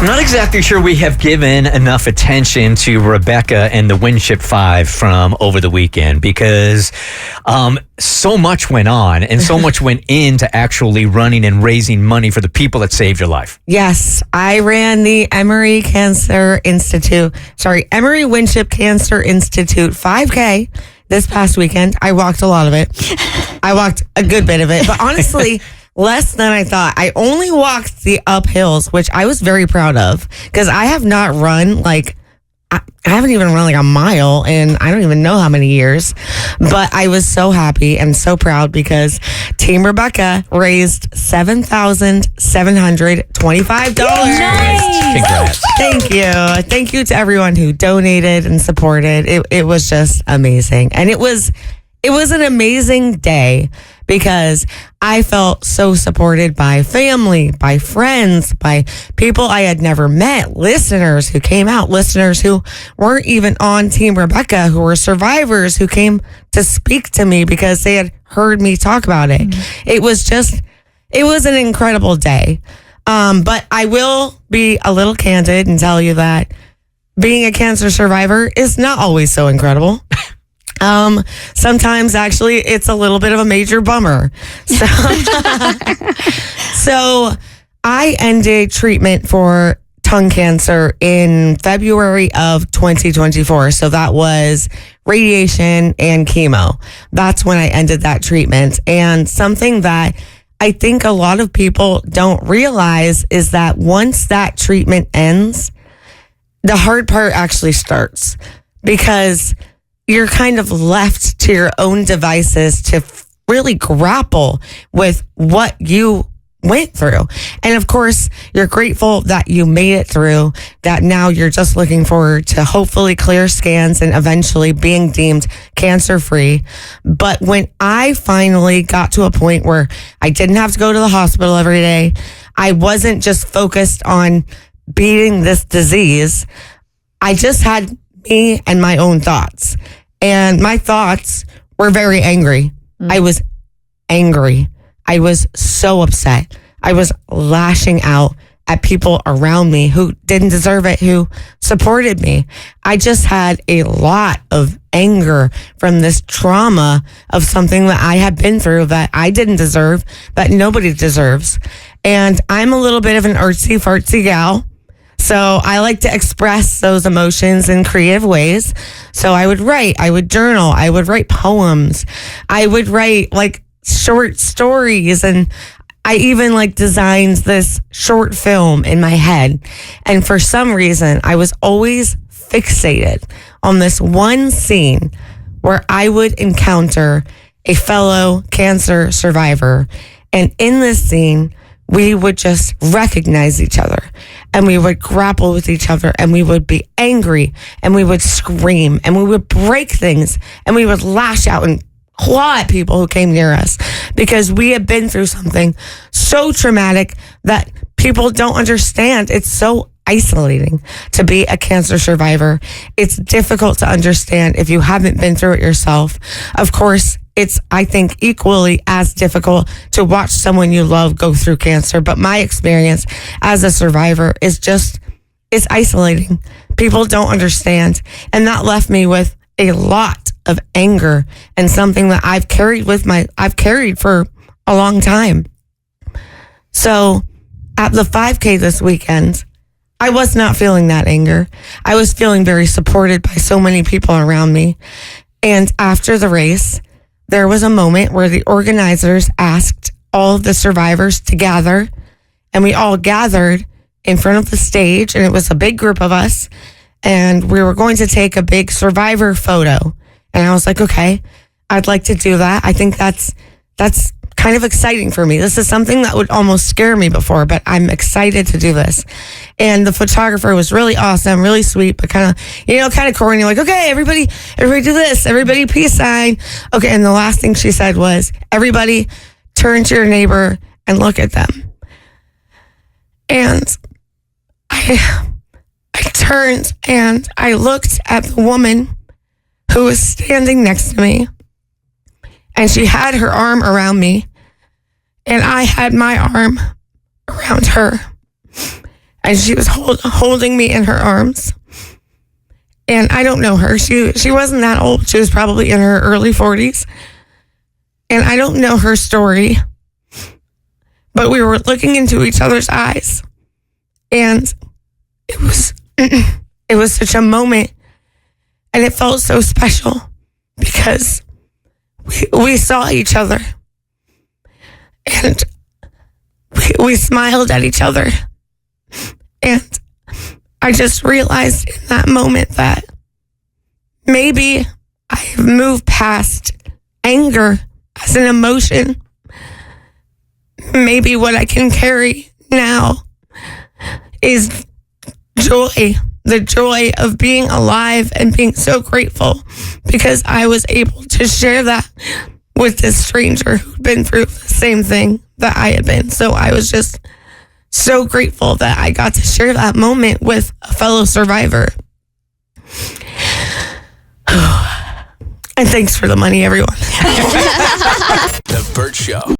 I'm not exactly sure we have given enough attention to Rebecca and the Winship 5 from over the weekend because so much went on and so much went into actually running and raising money for the people that saved your life. Yes, I ran the Emory Winship Cancer Institute 5K this past weekend. I walked a lot of it. I walked a good bit of it, but honestly, less than I thought. I only walked the uphills, which I was very proud of because I have not run I haven't even run a mile in I don't even know how many years, but I was so happy and so proud because Team Rebecca raised $7,725. Nice. Congrats. Thank you. Thank you to everyone who donated and supported. It was just amazing. And it was an amazing day because I felt so supported by family, by friends, by people I had never met, listeners who came out, listeners who weren't even on Team Rebecca, who were survivors who came to speak to me because they had heard me talk about it. Mm-hmm. It was an incredible day. But I will be a little candid and tell you that being a cancer survivor is not always so incredible. Sometimes actually it's a little bit of a major bummer. So I ended treatment for tongue cancer in February of 2024. So that was radiation and chemo. That's when I ended that treatment. And something that I think a lot of people don't realize is that once that treatment ends, the hard part actually starts because you're kind of left to your own devices to really grapple with what you went through. And of course, you're grateful that you made it through, that now you're just looking forward to hopefully clear scans and eventually being deemed cancer-free. But when I finally got to a point where I didn't have to go to the hospital every day, I wasn't just focused on beating this disease. I just had me and my own thoughts. And my thoughts were very angry. I was angry. I was so upset. I was lashing out at people around me who didn't deserve it, who supported me. I just had a lot of anger from this trauma of something that I had been through that I didn't deserve, that nobody deserves. And I'm a little bit of an artsy fartsy gal. So I like to express those emotions in creative ways. So I would write, I would journal, I would write poems, I would write short stories, and I even designed this short film in my head. And for some reason, I was always fixated on this one scene where I would encounter a fellow cancer survivor. And in this scene, we would just recognize each other and we would grapple with each other and we would be angry and we would scream and we would break things and we would lash out and claw at people who came near us because we had been through something so traumatic that people don't understand. It's so isolating to be a cancer survivor. It's difficult to understand if you haven't been through it yourself. Of course, it's, I think, equally as difficult to watch someone you love go through cancer. But my experience as a survivor is it's isolating. People don't understand. And that left me with a lot of anger and something that I've carried for a long time. So at the 5K this weekend, I was not feeling that anger. I was feeling very supported by so many people around me. And after the race, there was a moment where the organizers asked all of the survivors to gather, and we all gathered in front of the stage, and it was a big group of us, and we were going to take a big survivor photo. And I was like, okay, I'd like to do that. I think that's kind of exciting for me. This is something that would almost scare me before, but I'm excited to do this. And the photographer was really awesome, really sweet, but kind of corny. Like, okay, everybody do this. Everybody peace sign. Okay. And the last thing she said was, everybody turn to your neighbor and look at them. And I turned and I looked at the woman who was standing next to me. And she had her arm around me, and I had my arm around her. and she was holding me in her arms. And I don't know her. She wasn't that old. She was probably in her early 40s. And I don't know her story. But we were looking into each other's eyes. And it was such a moment. And it felt so special because we saw each other. And we smiled at each other. And I just realized in that moment that maybe I have moved past anger as an emotion. Maybe what I can carry now is joy, the joy of being alive and being so grateful because I was able to share that with this stranger who'd been through the same thing that I had been. So I was just so grateful that I got to share that moment with a fellow survivor. And thanks for the money, everyone. The Bert Show.